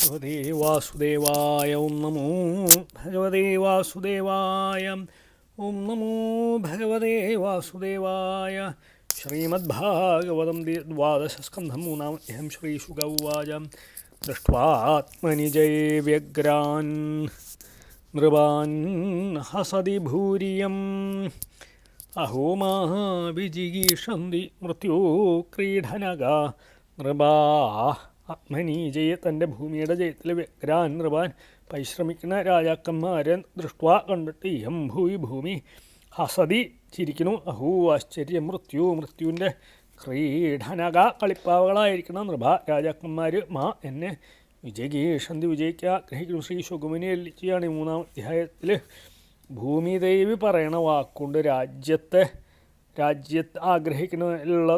ഭഗവതേ വാസുദേവായ ഓം നമോ ഭഗവതേ വാസുദേവായ ഓം നമോ ഭഗവതേ വാസുദേവായ. ശ്രീമദ്ഭാഗവതം ദ്വാദശസ്കന്ധം മൂന്നാമധ്യായം. ശ്രീശുക ഉവാച ദൃഷ്ട്വാത്മനിജേ വ്യഗ്രാൻ നൃപാൻ ഹസതി ഭൂരിയം അഹോ മാവിജിഗീഷന്തി മൃത്യു ക്രീഡനകാ നൃപാ. ആത്മനി ജയ തൻ്റെ ഭൂമിയുടെ ജയത്തിൽ വ്യഗ്രാൻ നൃപാൻ പരിശ്രമിക്കുന്ന രാജാക്കന്മാരെ ദൃഷ്ട്വാ കണ്ടിട്ട് ഇഹം ഭൂയി ഭൂമി ഹസതി ചിരിക്കുന്നു. അഹൂ ആശ്ചര്യം മൃത്യുവിൻ്റെ ക്രീഡനക കളിപ്പാവകളായിരിക്കണം നൃഭ രാജാക്കന്മാർ മാ എന്നെ വിജയീഷന്തി വിജയിക്കാൻ ആഗ്രഹിക്കുന്നു. ശ്രീ ശുകുമുനി എല്ലിച്ചിയാണ് ഈ മൂന്നാം അധ്യായത്തിൽ ഭൂമിദേവി പറയണ വാക്കുകൊണ്ട് രാജ്യത്തെ ആഗ്രഹിക്കുന്നതിലുള്ള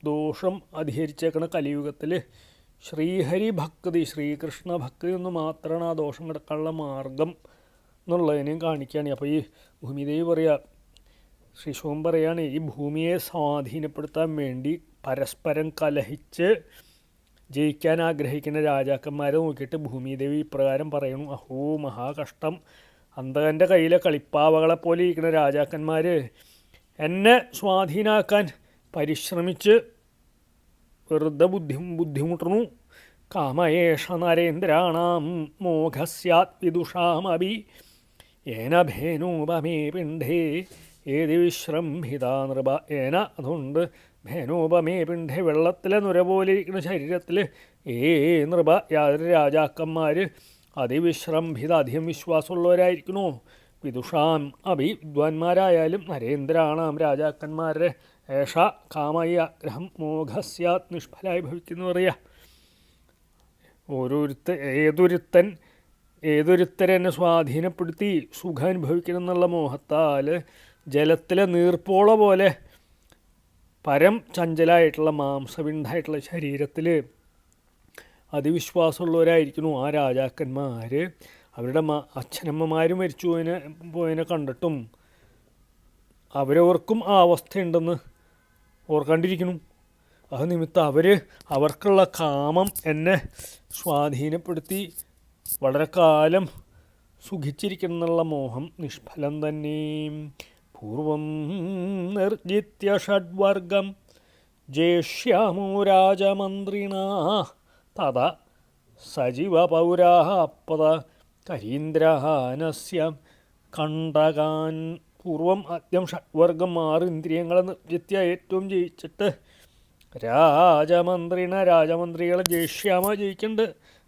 ദോഷം അധികരിച്ചേക്കണ കലിയുഗത്തിൽ ശ്രീഹരി ഭക്തി ശ്രീകൃഷ്ണ ഭക്തി ഒന്ന് മാത്രമാണ് ആ ദോഷം കിടക്കാനുള്ള മാർഗം എന്നുള്ളതിനെയും കാണിക്കുകയാണ്. അപ്പോൾ ഈ ഭൂമിദേവി പറയുക, ശ്രീ ശിവൻ പറയുകയാണ്, ഈ ഭൂമിയെ സ്വാധീനപ്പെടുത്താൻ വേണ്ടി പരസ്പരം കലഹിച്ച് ജയിക്കാൻ ആഗ്രഹിക്കുന്ന രാജാക്കന്മാരെ നോക്കിയിട്ട് ഭൂമിദേവി ഇപ്രകാരം പറയുന്നു. അഹോ മഹാകഷ്ടം, അന്തകൻ്റെ കയ്യിലെ കളിപ്പാവകളെപ്പോലെ ഇരിക്കുന്ന രാജാക്കന്മാർ എന്നെ സ്വാധീനാക്കാൻ പരിശ്രമിച്ച് വെറുതെ ബുദ്ധിമുട്ടുന്നു. കാമയേഷ നരേന്ദ്രാണാം മോഘസ്യാത് വിദുഷാമഭി ഏന ഭേനോപമേ പിണ്ഡേ ഏതി വിശ്രംഭിത നൃപ. ഏന അതുകൊണ്ട് ഭേനോപമേ പിണ്ഡേ വെള്ളത്തിലെ നുര പോലെ ഇരിക്കുന്ന ശരീരത്തിൽ നൃപ രാജാക്കന്മാർ അതിവിശ്രംഭിത അധികം വിശ്വാസമുള്ളവരായിരിക്കണോ. വിദുഷാം അഭി വിദ്വാൻമാരായാലും നരേന്ദ്രാണാം രാജാക്കന്മാരുടെ ഏഷ കാമയ ആഗ്രഹം മോഘസ്യാത് നിഷ്ഫലായി ഭവിക്കുന്നു പറയുക. ഏതൊരുത്തരെന്നെ സ്വാധീനപ്പെടുത്തി സുഖം അനുഭവിക്കണം എന്നുള്ള മോഹത്താൽ ജലത്തിലെ നീർപ്പോള പോലെ പരം ചഞ്ചലായിട്ടുള്ള മാംസപിണ്ഡായിട്ടുള്ള ശരീരത്തിൽ അതിവിശ്വാസമുള്ളവരായിരിക്കുന്നു ആ രാജാക്കന്മാർ. അവരുടെ അച്ഛനമ്മമാർ മരിച്ചു പോയതിനെ കണ്ടിട്ടും അവരവർക്കും ആ അവസ്ഥയുണ്ടെന്ന് ഓർക്കാണ്ടിരിക്കുന്നു. അത് നിമിത്തം അവർക്കുള്ള കാമം എന്നെ സ്വാധീനപ്പെടുത്തി വളരെ കാലം സുഖിച്ചിരിക്കണം എന്നുള്ള മോഹം നിഷ്ഫലം തന്നെ. പൂർവം നിർജിത്യ ഷഡ്വർഗം ജേഷ്യാമോ രാജമന്ത്രിണ തഥ സജീവ പൗരാപദ കരീന്ദ്രഹാനസ്യ കണ്ടകാൻ. പൂർവം ആദ്യം ഷഡ്വർഗം 6 ഇന്ദ്രിയങ്ങളെ നിർജിത്യ ഏറ്റവും ജയിച്ചിട്ട് രാജമന്ത്രികളെ ജയിഷ്യാമ ജയിക്കുന്നുണ്ട്.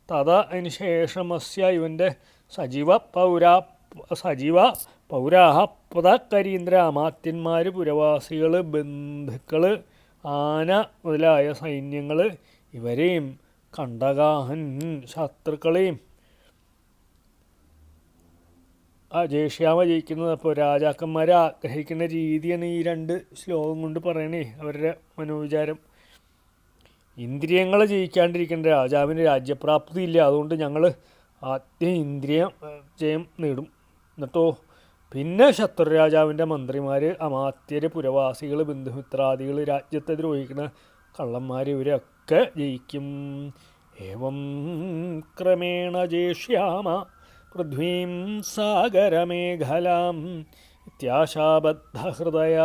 തഥാ അതിന് ശേഷം അസ്യ ഇവൻ്റെ സജീവ പൗരാഹപദ കരീന്ദ്ര അമാത്യന്മാർ പുരവാസികൾ ബന്ധുക്കൾ ആന മുതലായ സൈന്യങ്ങൾ ഇവരെയും കണ്ടകാഹൻ ശത്രുക്കളെയും ജയിഷ്യാമ ജയിക്കുന്നത്. അപ്പോൾ രാജാക്കന്മാരെ ആഗ്രഹിക്കുന്ന രീതിയാണ് ഈ 2 ശ്ലോകം കൊണ്ട് പറയണേ അവരുടെ മനോവിചാരം. ഇന്ദ്രിയങ്ങളെ ജയിക്കാണ്ടിരിക്കേണ്ട രാജാവിന് രാജ്യപ്രാപ്തി ഇല്ല, അതുകൊണ്ട് ഞങ്ങൾ ആദ്യം ഇന്ദ്രിയ ജയം നേടും. എന്നിട്ടോ പിന്നെ ശത്രുരാജാവിൻ്റെ മന്ത്രിമാർ അമാത്യർ പുരവാസികൾ ബന്ധുമിത്രാദികൾ രാജ്യത്തെ ദ്രോഹിക്കുന്ന കള്ളന്മാർ ഇവരൊക്കെ ജയിക്കും. ഏവം ക്രമേണ ജയിഷ്യാമ പൃഥ്വീം സാഗരമേഖലാം ഇത്യാശാബദ്ധഹൃദയ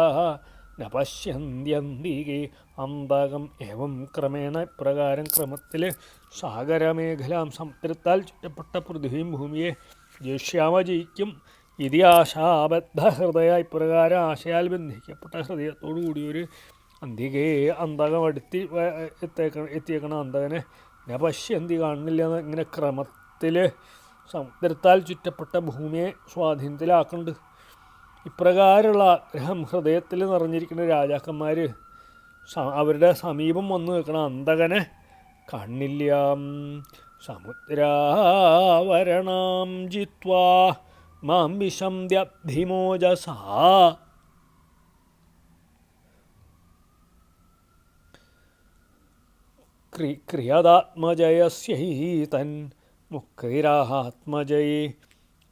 ന പശ്യന്ത്യന്തികെ അന്തകം. ഏവം ക്രമേണ ഇപ്രകാരം ക്രമത്തിൽ സാഗരമേഖലാം സമുദ്രത്താൽ ചുറ്റപ്പെട്ട പൃഥ്വിയും ഭൂമിയെ ജയിഷ്യാമ ജയിക്കും. ഇതിയാശാബദ്ധ ഹൃദയ ഇപ്രകാരം ആശയാൽ ബന്ധിക്കപ്പെട്ട ഹൃദയത്തോടു കൂടിയൊരു അന്തികേ അന്തകം എത്തിയേക്കണം അന്തകനെ ന പശ്യന്തി കാണുന്നില്ല. ഇങ്ങനെ ക്രമത്തിൽ സമുദ്രത്താൽ ചുറ്റപ്പെട്ട ഭൂമിയെ സ്വാധീനത്തിലാക്കുന്നുണ്ട്. ഇപ്രകാരമുള്ള ആഗ്രഹം ഹൃദയത്തിൽ നിറഞ്ഞിരിക്കുന്ന രാജാക്കന്മാർ അവരുടെ സമീപം വന്നു നിൽക്കണം അന്തകനെ കാണില്ല. സമുദ്രാവരണാം ജിത്വാ മാം വിശന്ധ്യബ്ധിമോജസാ ക്രിയതാത്മജയസ്യൈതൻ മുക്തിരാത്മജയേ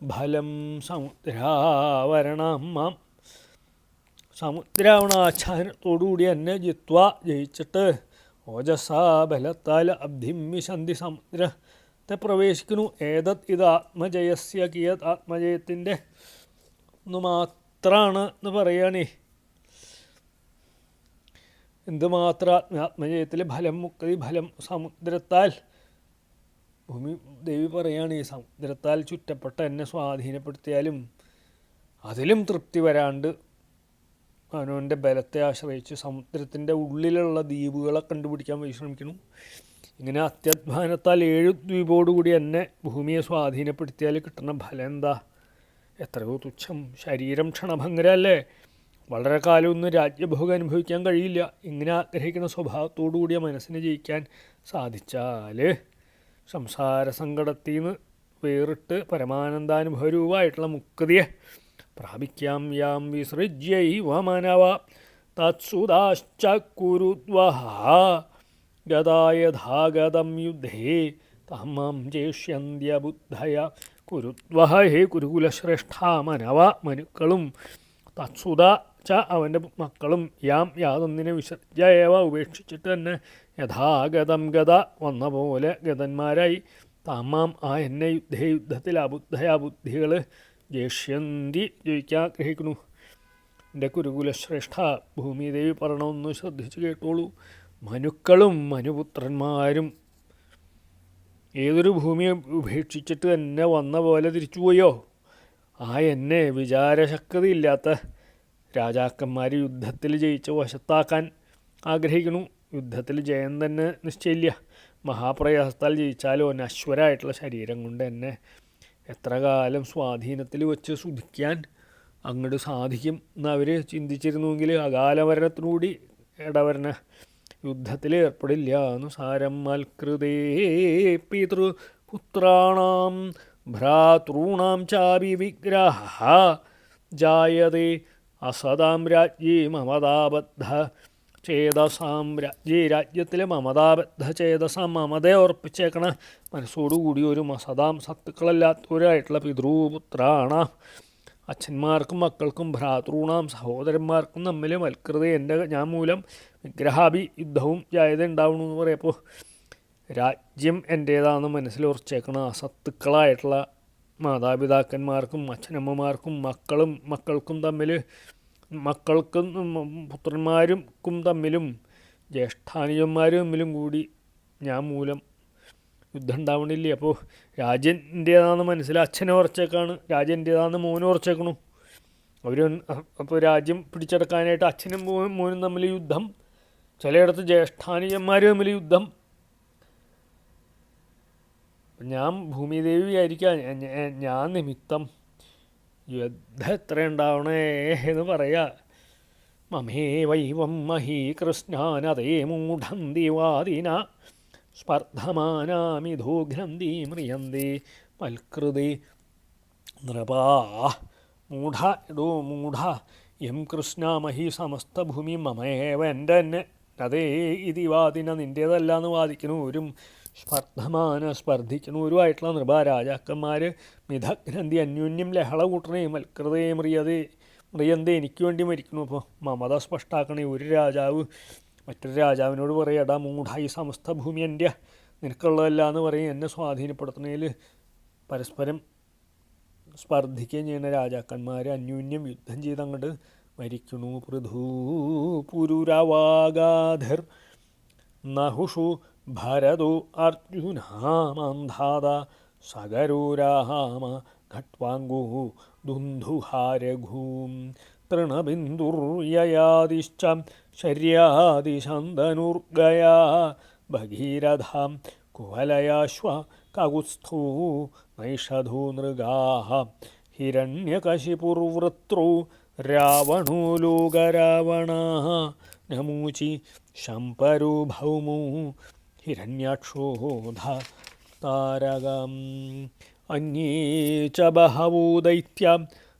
ഫലം. സമുദ്രാവരണം മാം സമുദ്രാവണാച്ഛാദനത്തോടുകൂടി എന്നെ ജയിച്ചിട്ട് ഓജസാ ബലത്താൽ അബ്ധിം വിശന്തി പ്രവേശിക്കുന്നു. ഏതത് ഇത് ആത്മജയസ്യ കിയത് ആത്മജയത്തിൻ്റെ ഒന്ന് മാത്രമാണ് എന്ന് പറയുകയാണേ. എന്തുമാത്രം ആത്മജയത്തിൽ ഫലം മുക്തി ഫലം സമുദ്രത്താൽ ഭൂമി ദേവി പറയുകയാണ്, ഈ സമുദ്രത്താൽ ചുറ്റപ്പെട്ട എന്നെ സ്വാധീനപ്പെടുത്തിയാലും അതിലും തൃപ്തി വരാണ്ട് അവനവൻ്റെ ബലത്തെ ആശ്രയിച്ച് സമുദ്രത്തിൻ്റെ ഉള്ളിലുള്ള ദ്വീപുകളെ കണ്ടുപിടിക്കാൻ പരിശ്രമിക്കണം. ഇങ്ങനെ അത്യധ്വാനത്താൽ 7 ദ്വീപോടുകൂടി എന്നെ ഭൂമിയെ സ്വാധീനപ്പെടുത്തിയാൽ കിട്ടുന്ന ഫലം എന്താ? എത്രയോ തുച്ഛം. ശരീരം ക്ഷണഭംഗരല്ലേ, വളരെ കാലമൊന്നും രാജ്യഭോഗം അനുഭവിക്കാൻ കഴിയില്ല. ഇങ്ങനെ ആഗ്രഹിക്കുന്ന സ്വഭാവത്തോടു കൂടിയ മനസ്സിനെ ജയിക്കാൻ സാധിച്ചാൽ സംസാര സങ്കടത്തിൽ നിന്ന് വേറിട്ട് പരമാനന്ദാനുഭവരൂപമായിട്ടുള്ള മുക്തിയെ പ്രാപിക്കാം. യാം വിസൃജ്യൈവ മനവ തത്സുതാശ്ച കുരുദ്വഹ ഗതായഥാഗതം യുദ്ധേ തമാം ജേഷ്യന്ത്യബുദ്ധയ കുരുദ്വഹ. ഹേ കുരുകുലശ്രേഷ്ഠ മനവ മനുക്കളും തത്സുത ച അവൻ്റെ മക്കളും യാം യാതൊന്നിനെ വിസർജ്യവ ഉപേക്ഷിച്ചിട്ട് തന്നെ യഥാഗതം ഗത വന്ന പോലെ ഗതന്മാരായി താമാം ആ എന്നെ യുദ്ധത്തിൽ അബുദ്ധയ ബുദ്ധികൾ ജേഷ്യന്തി ജയിക്കാൻ ആഗ്രഹിക്കുന്നു. എൻ്റെ കുരുകുലശ്രേഷ്ഠ ഭൂമിദേവി പറയണമെന്ന് ശ്രദ്ധിച്ച് കേട്ടോളൂ. മനുക്കളും മനുപുത്രന്മാരും ഏതൊരു ഭൂമിയെ ഉപേക്ഷിച്ചിട്ട് എന്നെ വന്ന പോലെ തിരിച്ചുപോയോ, ആ എന്നെ വിചാരശക്തിയില്ലാത്ത രാജാക്കന്മാർ യുദ്ധത്തിൽ ജയിച്ച് വശത്താക്കാൻ ആഗ്രഹിക്കുന്നു. യുദ്ധത്തിൽ ജയം തന്നെ നിശ്ചയില്ല. മഹാപ്രയാസത്താൽ ജയിച്ചാലോ നശ്വരായിട്ടുള്ള ശരീരം കൊണ്ട് എന്നെ എത്ര കാലം സ്വാധീനത്തിൽ വെച്ച് സുധിക്കാൻ അങ്ങോട്ട് സാധിക്കും എന്നവർ ചിന്തിച്ചിരുന്നുവെങ്കിൽ അകാലമരണത്തിനുകൂടി ഇടവരണ യുദ്ധത്തിൽ ഏർപ്പെടില്ല. അനുസാരം മൽകൃതേ പിതൃപുത്രാണാം ഭ്രാതॄണാം ചാപി വിഗ്രഹ ജായതേ അസതാം രാജ്യേ മമതാബദ്ധ ചേതസാം. രാജ്യത്തിലെ മമതാബദ്ധ ചേതസാം മമതയെ ഉറപ്പിച്ചേക്കണ മനസ്സോടുകൂടി ഒരു മസതാം സത്തുക്കളല്ലാത്തവരായിട്ടുള്ള പിതൃപുത്രാണ് അച്ഛന്മാർക്കും മക്കൾക്കും ഭ്രാതൃണാം സഹോദരന്മാർക്കും തമ്മിൽ മൽകൃത ഞാൻ മൂലം വിഗ്രഹാഭി യുദ്ധവും ജായത ഉണ്ടാവണമെന്ന് പറയപ്പോൾ രാജ്യം എൻ്റേതാണെന്ന് മനസ്സിലുറച്ചേക്കണ അസത്തുക്കളായിട്ടുള്ള മാതാപിതാക്കന്മാർക്കും അച്ഛനമ്മമാർക്കും മക്കൾക്കും തമ്മിൽ മക്കൾക്കും പുത്രന്മാർക്കും തമ്മിലും ജ്യേഷ്ഠാനുജന്മാരും തമ്മിലും കൂടി ഞാൻ മൂലം യുദ്ധം ഉണ്ടാവണില്ലേ. അപ്പോൾ രാജ്യം എൻ്റേതാണെന്ന് മനസ്സിൽ അച്ഛനെ ഉറച്ചേക്കാണ്, രാജ്യം എൻ്റേതാണെന്ന് മോനും ഉറച്ചേക്കണു. അവർ അപ്പോൾ രാജ്യം പിടിച്ചെടുക്കാനായിട്ട് അച്ഛനും മോനും തമ്മിൽ യുദ്ധം, ചിലയിടത്ത് ജ്യേഷ്ഠാനുജന്മാർ തമ്മിൽ യുദ്ധം. ഞാൻ ഭൂമിദേവി ആയിരിക്കാം, ഞാൻ നിമിത്തം യുദ്ധം എത്ര ഉണ്ടാവണേ എന്ന് പറയാ. മമേ വൈവം മഹീ കൃഷ്ണാനതേ മൂഢം ദിവാദിന സ്പർദ്ധമാനാമിധോ ഘ്നന്തി മ്രിയന്തേ മൽകൃതേ നൃപാ. മൂഢ ഇടോ മൂഢ എം കൃഷ്ണ മഹി സമസ്തഭൂമി മമേവ എൻ്റെ തന്നെ അതേ ഇതിവാദിന നിൻ്റേതല്ല എന്ന് വാദിക്കുന്നവരും സ്പർദ്ധിക്കുന്നവരുമായിട്ടുള്ള നൃപ രാജാക്കന്മാർ മിഥഗ്രന്ഥി അന്യോന്യം ലഹള കൂട്ടണേ മൽകൃതേ മ്രിയന്തേ എനിക്ക് വേണ്ടി മരിക്കുന്നു. അപ്പോൾ മമത സ്പഷ്ടാക്കണേ. ഒരു രാജാവ് മറ്റൊരു രാജാവിനോട് പറയും, എടാ മൂഢ ഈ സമസ്ത ഭൂമി എൻ്റെ നിനക്കുള്ളതല്ല എന്ന് പറയും. എന്നെ സ്വാധീനപ്പെടുത്തുന്നതിൽ പരസ്പരം സ്പർദ്ധിക്കുകയും ചെയ്യുന്ന രാജാക്കന്മാർ അന്യോന്യം യുദ്ധം ചെയ്ത് അങ്ങോട്ട് മരിക്കുന്നു. പൃഥൂ പുരുരവാഗാധിർ നഹുഷു ഭരതോ അർജുനാമന്ധാത സഗരൂരാമ ഘട്വാംഗു ദുന്ധുഹാരഘൂം തൃണബിന്ദുർയയാദിശ്ച ശര്യാദിശന്തനുർഗയാ ഭഗീരഥാം കുവലയാശ്വ കകുസ്ഥൂ നൈഷധൂ നൃഗാഃ ഹിരണ്യകശിപുർവൃത്രോ രാവണോ ലോകരാവണാഃ നമൂചി ശംപരോ ഭൗമോ ഹിരണ്യാക്ഷോധ താരകം. അന്യേ ച ബഹവോ ദൈത്യ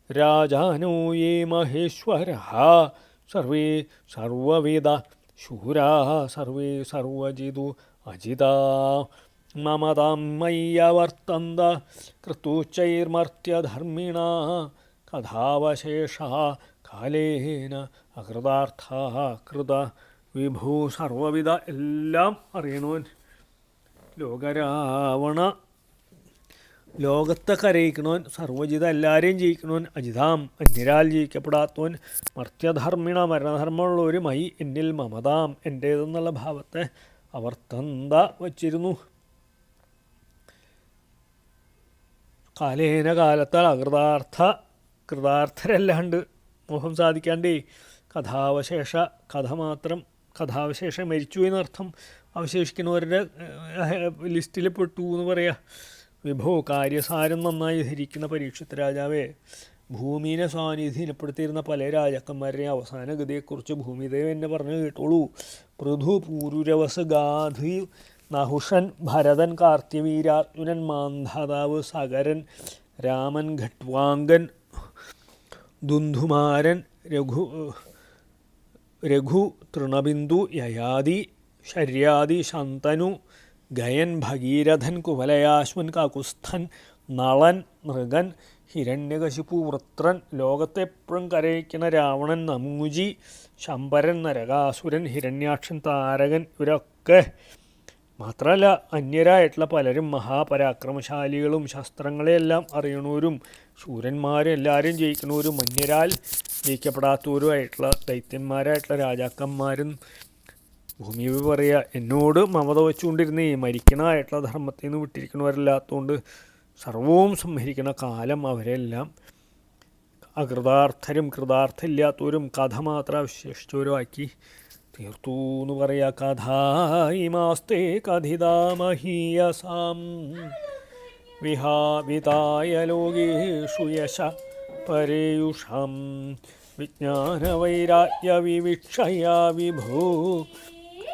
രാജാനോ യേ മഹേശ്വരഃ സർവേ സർവവേദ ശൂരാ സർവേ സർവജിതു അജിതാ മമതാം മയ്യവർത്തന്ത കൃതൂച്ചൈർമർത്യധർമ്മിണാ കഥാവശേഷാ കാലേന അകൃതാർത്ഥ കൃത വിഭൂ. സർവവിധ എല്ലാം അറിയണവൻ ലോകരാവണ ലോകത്തെ കരയിക്കണവൻ, സർവജിത എല്ലാവരെയും ജയിക്കണവൻ, അജിതാം അന്യരാൽ ജയിക്കപ്പെടാത്തവൻ, മർത്യധർമ്മിണ മരണധർമ്മമുള്ളവർ മയി എന്നിൽ മമതാം എൻ്റേതെന്നുള്ള ഭാവത്തെ അവർ തന്ത വച്ചിരുന്നു. കാലേന കാലത്താൽ കൃതാർത്ഥരല്ലാണ്ട് മോഹം സാധിക്കാണ്ടേ കഥാവശേഷം മരിച്ചു എന്നർത്ഥം അവശേഷിക്കുന്നവരുടെ ലിസ്റ്റിൽ പെട്ടു എന്ന് പറയാം. വിഭോ കാര്യസാരം നന്നായി ധരിക്കുന്ന പരീക്ഷിത് രാജാവേ, ഭൂമിനെ സ്വാധീനപ്പെടുത്തിയിരുന്ന പല രാജാക്കന്മാരുടെയും അവസാന ഗതിയെക്കുറിച്ച് ഭൂമിദേവൻ എന്നെ പറഞ്ഞു കേട്ടോളൂ. പൃഥു, പൂരുരവസ്, ഗാധി, നഹുഷൻ, ഭരതൻ, കാർത്തിവീരാർജുനൻ, മാന്ധാതാവ്, സകരൻ, രാമൻ, ഘട്വാങ്കൻ, ദുന്ധുമാരൻ, രഘു, തൃണബിന്ദു, യയാതി, ശര്യാദി, ശന്തനു, ഗയൻ, ഭഗീരഥൻ, കുവലയാശ്വൻ, കാകുസ്ഥൻ, നളൻ, നൃഗൻ, ഹിരണ്യകശിപു, വൃത്രൻ, ലോകത്തെപ്പോഴും കരയിക്കുന്ന രാവണൻ, നമൂജി, ശമ്പരൻ, നരകാസുരൻ, ഹിരണ്യാക്ഷൻ, താരകൻ, ഇവരൊക്കെ മാത്രമല്ല അന്യരായിട്ടുള്ള പലരും മഹാപരാക്രമശാലികളും ശസ്ത്രങ്ങളെയെല്ലാം അറിയണവരും ശൂരന്മാരും എല്ലാവരും ജയിക്കണവരും അന്യരാൽ ജയിക്കപ്പെടാത്തവരുമായിട്ടുള്ള ദൈത്യന്മാരായിട്ടുള്ള രാജാക്കന്മാരും ഭൂമി പറയുക, എന്നോട് മമത വെച്ചുകൊണ്ടിരുന്നേ മരിക്കണമായിട്ടുള്ള ധർമ്മത്തിൽ നിന്ന് വിട്ടിരിക്കണവരല്ലാത്തതുകൊണ്ട് സർവവും സംഹരിക്കണ കാലം അവരെല്ലാം അകൃതാർത്ഥരും കൃതാർത്ഥമില്ലാത്തവരും കഥ മാത്രം അവശേഷിച്ചവരുമാക്കി തീർത്തു എന്ന് പറയാ. കഥായിമാസ്തേ കഥിതാമഹീയസാം വിഹാവിതായ ലോകേഷു യശ പരേയുഷാം വിജ്ഞാനവൈരാഗ്യ വിവിക്ഷയാ വിഭൂ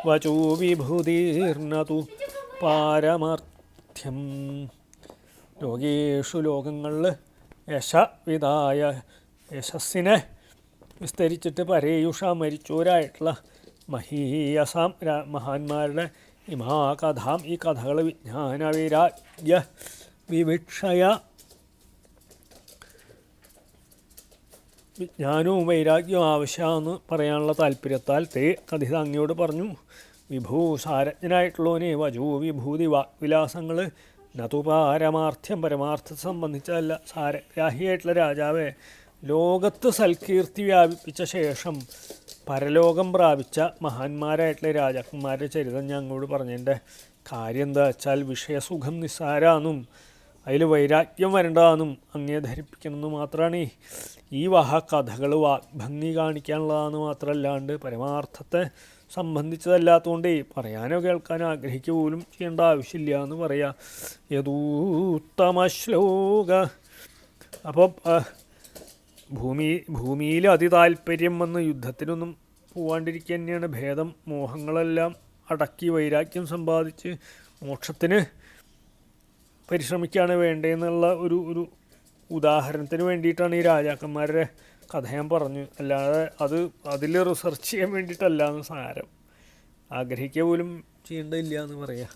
വചോ വിഭൂതിർനതു പാരമാർത്ഥ്യം. ലോകേഷു ലോകങ്ങളിൽ യശവിതായ യശസ്സിനെ വിസ്തരിച്ചിട്ട് പരേയുഷ മരിച്ചോരായിട്ടുള്ള മഹീയസാം മഹാന്മാരുടെ ഇമാകഥാം ഈ കഥകൾ വിജ്ഞാനവൈരാഗ്യ വിവിക്ഷയ വിജ്ഞാനവും വൈരാഗ്യവും ആവശ്യമെന്ന് പറയാനുള്ള താല്പര്യത്താൽ തേ കഥിത അങ്ങയോട് പറഞ്ഞു. വിഭൂ സാരജ്ഞനായിട്ടുള്ളവനെ വജൂ വിഭൂതി വാഗ്വിലാസങ്ങൾ നതു പാരമാർത്ഥ്യം പരമാർത്ഥത്തെ സംബന്ധിച്ചതല്ല. സാരഗ്രാഹിയായിട്ടുള്ള രാജാവെ, ലോകത്ത് സൽകീർത്തി വ്യാപിപ്പിച്ച ശേഷം പരലോകം പ്രാപിച്ച മഹാന്മാരായിട്ടുള്ള രാജാക്കന്മാരുടെ ചരിതം ഞങ്ങളോട് പറഞ്ഞതിൻ്റെ കാര്യം എന്താ വെച്ചാൽ വിഷയസുഖം നിസ്സാരാന്നും അതിൽ വൈരാഗ്യം വരേണ്ടതാണെന്നും അങ്ങേ ധരിപ്പിക്കണമെന്ന് മാത്രമാണ് ഈ കഥകൾ വാഗ്ഭംഗി കാണിക്കാനുള്ളതാണെന്ന് മാത്രമല്ലാണ്ട് പരമാർത്ഥത്തെ സംബന്ധിച്ചതല്ലാത്തതുകൊണ്ടേ പറയാനോ കേൾക്കാനോ ആഗ്രഹിക്കുക പോലും ചെയ്യേണ്ട ആവശ്യമില്ല എന്ന് പറയാം. യദൂത്തമ ശ്ലോക. അപ്പോൾ ഭൂമിയിൽ അതിതാല്പര്യം വന്ന് യുദ്ധത്തിനൊന്നും പോവാണ്ടിരിക്കുക തന്നെയാണ് ഭേദം. മോഹങ്ങളെല്ലാം അടക്കി വൈരാഗ്യം സമ്പാദിച്ച് മോക്ഷത്തിന് പരിശ്രമിക്കുകയാണ് വേണ്ടതെന്നുള്ള ഒരു ഉദാഹരണത്തിന് വേണ്ടിയിട്ടാണ് ഈ രാജാക്കന്മാരുടെ കഥ ഞാൻ പറഞ്ഞു. അല്ലാതെ അതിൽ റിസർച്ച് ചെയ്യാൻ വേണ്ടിയിട്ടല്ല എന്ന് സാരം. ആഗ്രഹിക്കുക പോലും ചെയ്യേണ്ടതില്ല എന്ന് പറയാം.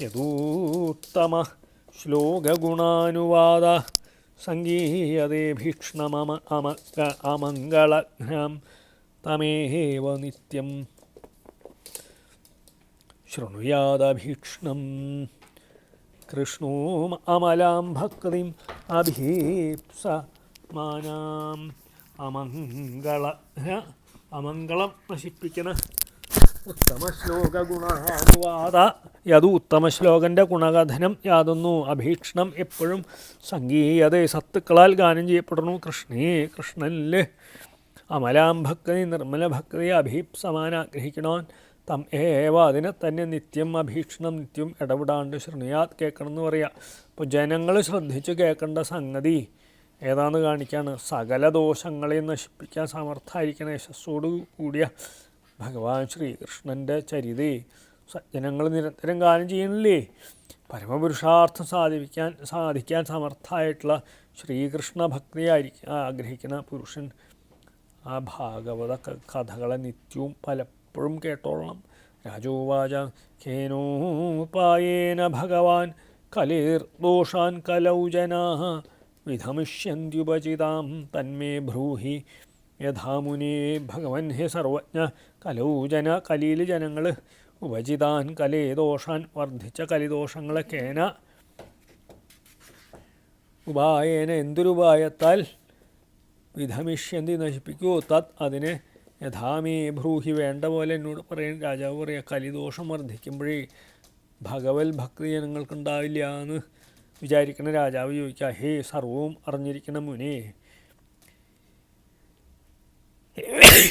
യദൂത്തമ ശ്ലോകഗുണാനുവാദ സംഗീയതേ ഭീക്ഷ്ണമ അമംഗളഘ്നം തമേവ നിത്യം ശൃണുയാദഭീക്ഷ്ണം കൃഷ്ണോ അമലാം ഭക്തിം അഭീപ്സ മാനാം. അമംഗളം നശിപ്പിക്കുന്ന ഉത്തമ ശ്ലോക ഗുണാനുവാദ. യതു ഉത്തമ ശ്ലോകൻ്റെ ഗുണകഥനം യാതൊന്നു അഭീക്ഷണം എപ്പോഴും സംഗീയത സത്തുക്കളാൽ ഗാനം ചെയ്യപ്പെടുന്നു. കൃഷ്ണനിൽ അമലാം ഭക്തി നിർമ്മല ഭക്തി അഭീപ്സമാൻ ആഗ്രഹിക്കണോൻ തം ഏവ അതിനെ തന്നെ നിത്യം അഭീക്ഷണം നിത്യം ഇടപെടാണ്ട് ശൃണുയാത് കേൾക്കണം എന്ന് പറയാം. അപ്പോൾ ജനങ്ങൾ ശ്രദ്ധിച്ച് കേൾക്കേണ്ട സംഗതി ഏതാണെന്ന് കാണിക്കാണ്. സകല ദോഷങ്ങളെയും നശിപ്പിക്കാൻ സമർത്ഥമായിരിക്കുന്ന യശസ്സോട് കൂടിയ ഭഗവാൻ ശ്രീകൃഷ്ണൻ്റെ ചരിതേ സജ്ജനങ്ങൾ നിരന്തരം ഗാനം ചെയ്യണില്ലേ. പരമപുരുഷാർത്ഥം സാധിക്കാൻ സമർത്ഥമായിട്ടുള്ള ശ്രീകൃഷ്ണ ഭക്തിയായിരിക്കും ആഗ്രഹിക്കുന്ന പുരുഷൻ ആ ഭാഗവത കഥകളെ നിത്യവും പലപ്പോഴും കേട്ടോളണം. രാജോവാച ഖേനോപായേന ഭഗവാൻ കലേർദോഷാൻ കലൗ ജനാഃ വിധമിഷ്യന്ത്യുപചിതാം തന്മേ ബ്രൂഹി യഥാമുനേ. ഭഗവൻ ഹേ സർവജ്ഞ കലൗ കലിയിൽ ജനങ്ങൾ ഉപചിതാൻ കലേ ദോഷാൻ വർദ്ധിച്ച കലിദോഷങ്ങളെ കേന ഉപായേന എന്തൊരുപായത്താൽ വിധമിഷ്യന്തി നശിപ്പിക്കുമോ തത് അതിനെ യഥാമേ ബ്രൂഹി വേണ്ട പോലെ എന്നോട് പറയും. രാജാവ് പറയുക, കലിദോഷം വർദ്ധിക്കുമ്പോഴേ ഭഗവത് ഭക്തി ജനങ്ങൾക്കുണ്ടാവില്ല എന്ന് വിചാരിക്കുന്ന രാജാവ് ചോദിക്കുക, ഹേ സർവവും അറിഞ്ഞിരിക്കണം മുനെ,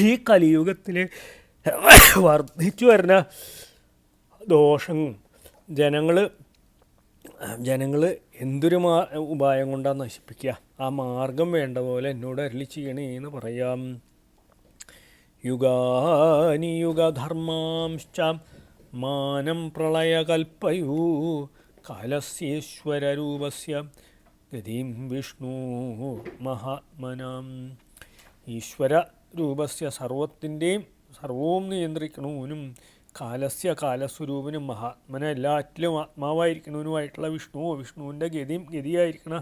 ഈ കലിയുഗത്തിൽ വർദ്ധിച്ചു വരുന്ന ദോഷം ജനങ്ങൾ എന്തൊരു ഉപായം കൊണ്ടാണ് നശിപ്പിക്കുക, ആ മാർഗം വേണ്ട പോലെ എന്നോട് അരുളി ചെയ്യണേ എന്ന് പറയാം. യുഗാനി യുഗധർമാംശ്ച മാനം പ്രളയകൽപ്പയൂ കാലസ്യേശ്വരൂപസ്യ ഗതിം വിഷ്ണു മഹാത്മനാം. ഈശ്വര രൂപസ്യ സർവവും നിയന്ത്രിക്കണവനും കാലസ്യ കാലസ്വരൂപനും മഹാത്മന എല്ലാറ്റിലും ആത്മാവായിരിക്കണവനുമായിട്ടുള്ള വിഷ്ണുവിൻ്റെ ഗതിയായിരിക്കണ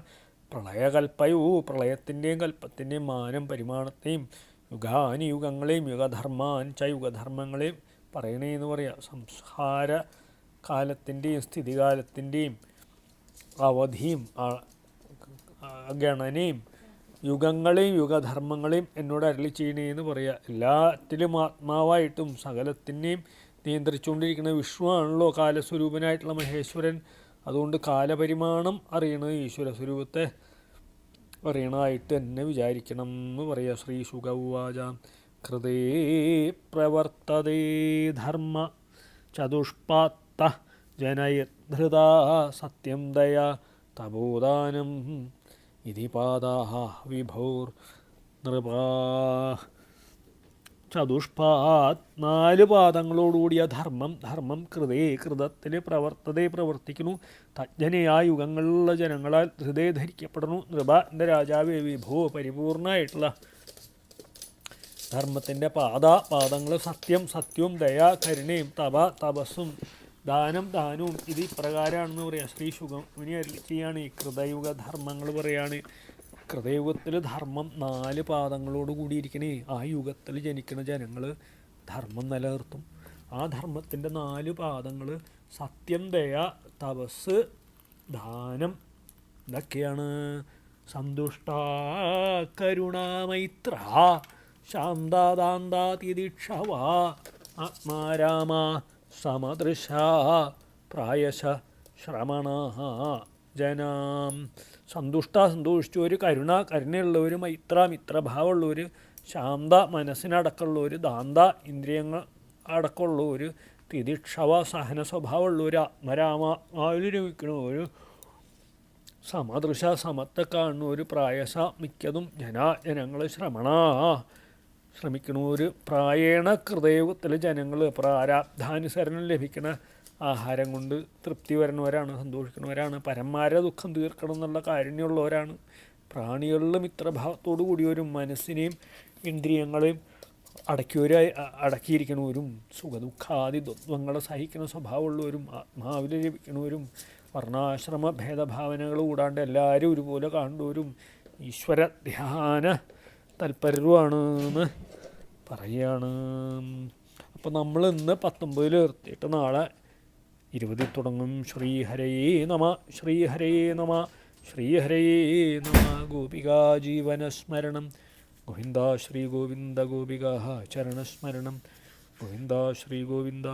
പ്രളയകൽപ്പയൂ പ്രളയത്തിൻ്റെയും കൽപ്പത്തിൻ്റെയും മാനം പരിമാണത്തെയും യുഗാനി യുഗങ്ങളെയും യുഗധർമാൻ യുഗധർമ്മങ്ങളെയും പറയണേ എന്ന് പറയാം. സംഹാര കാലത്തിൻ്റെയും സ്ഥിതികാലത്തിൻ്റെയും അവധിയും ഗണനയും യുഗങ്ങളെയും യുഗധർമ്മങ്ങളെയും എന്നോട് അരുളി ചെയ്യണേ എന്ന് പറയാം. എല്ലാത്തിലും ആത്മാവായിട്ടും സകലത്തിനെയും നിയന്ത്രിച്ചുകൊണ്ടിരിക്കുന്ന വിഷ്ണുവാണല്ലോ കാലസ്വരൂപനായിട്ടുള്ള മഹേശ്വരൻ. അതുകൊണ്ട് കാലപരിമാണം അറിയണത് ഈശ്വര സ്വരൂപത്തെ അറിയണമായിട്ട് തന്നെ വിചാരിക്കണം എന്ന് പറയാം. ശ്രീ ശുക ഉവാച കൃതേ പ്രവർത്തതേ ധർമ്മ ചതുഷ്പാത്ത ജനയധൃതാ സത്യം ദയ തപോദാനം ഇതി പാദാഃ വിഭോർ നൃപാ. ചതുഷ്പാത് 4 പാദങ്ങളോടുകൂടിയ ധർമ്മം കൃതത്തിൽ പ്രവർത്തിക്കുന്നു. തജ്ജനയാ യുഗങ്ങളിലുള്ള ജനങ്ങളാൽ ഹൃദയ ധരിക്കപ്പെടുന്നു. നൃപ എൻ്റെ രാജാവേ വിഭോ പരിപൂർണമായിട്ടുള്ള ധർമ്മത്തിൻ്റെ പാദങ്ങൾ സത്യവും ദയ കരുണയും തപസ്സും ദാനവും ഇത് ഇപ്രകാരമാണെന്ന് പറയാം. ശ്രീ ശുഗമുനി അരുളി ചെയ്യാണ് ഈ കൃതയുഗ ധർമ്മങ്ങൾ പറയാണ്. കൃതയുഗത്തിൽ ധർമ്മം 4 പാദങ്ങളോട് കൂടിയിരിക്കണേ. ആ യുഗത്തിൽ ജനിക്കുന്ന ജനങ്ങൾ ധർമ്മം നിലനിർത്തും. ആ ധർമ്മത്തിൻ്റെ 4 പാദങ്ങൾ സത്യം ദയ തപസ് ദാനം ഇതൊക്കെയാണ്. സന്തുഷ്ട കരുണാമൈത്ര ശാന്താദാന്താതിദീക്ഷവ ആത്മാരാമ സമദൃശ പ്രായശ ശ്രമണ ജനാം. സന്തുഷ്ടൊരു കരുണയുള്ളവർ, മിത്രഭാവമുള്ളവർ, ശാന്ത മനസ്സിനടക്കമുള്ളവർ, ദാന്ത ഇന്ദ്രിയങ്ങൾ അടക്കമുള്ളവർ, തിദിക്ഷവ സഹന സ്വഭാവമുള്ളവർ, ആത്മരാമാവിൽ രമിക്കണവർ, സമദൃശ സമത്തെ കാണുന്നവർ, പ്രായസ മിക്കതും ജനങ്ങൾ ശ്രമിക്കണവർ. പ്രായേണ കൃതയുഗത്തിൽ ജനങ്ങൾ പ്രാരാബ്ധാനുസരണം ലഭിക്കണ ആഹാരം കൊണ്ട് തൃപ്തി വരുന്നവരാണ്, സന്തോഷിക്കുന്നവരാണ്, പരന്മാരെ ദുഃഖം തീർക്കണം എന്നുള്ള കാരുണ്യമുള്ളവരാണ്. പ്രാണികളിലും മിത്രഭാവത്തോടു കൂടിയവരും മനസ്സിനെയും ഇന്ദ്രിയങ്ങളെയും അടക്കിയിരിക്കണവരും സുഖദുഃഖാദി ദ്വന്ദ്ങ്ങളെ സഹിക്കുന്ന സ്വഭാവമുള്ളവരും ആത്മാവിൽ ലഭിക്കണവരും വർണ്ണാശ്രമ ഭേദഭാവനകൾ കൂടാണ്ട് എല്ലാവരും ഒരുപോലെ കാണുന്നവരും ഈശ്വര ധ്യാന തൽപരരുമാണ് എന്ന് പറയുകയാണ്. അപ്പോൾ നമ്മൾ ഇന്ന് 19 നിർത്തിയിട്ട് നാളെ 20 തുടങ്ങും. ശ്രീഹരയേ നമ ശ്രീഹരയേ നമ ശ്രീഹരയേ നമ. ഗോപികാ ജീവനസ്മരണം ഗോവിന്ദ ശ്രീ ഗോവിന്ദ. ഗോപികാ ചരണസ്മരണം ഗോവിന്ദ ശ്രീ ഗോവിന്ദ.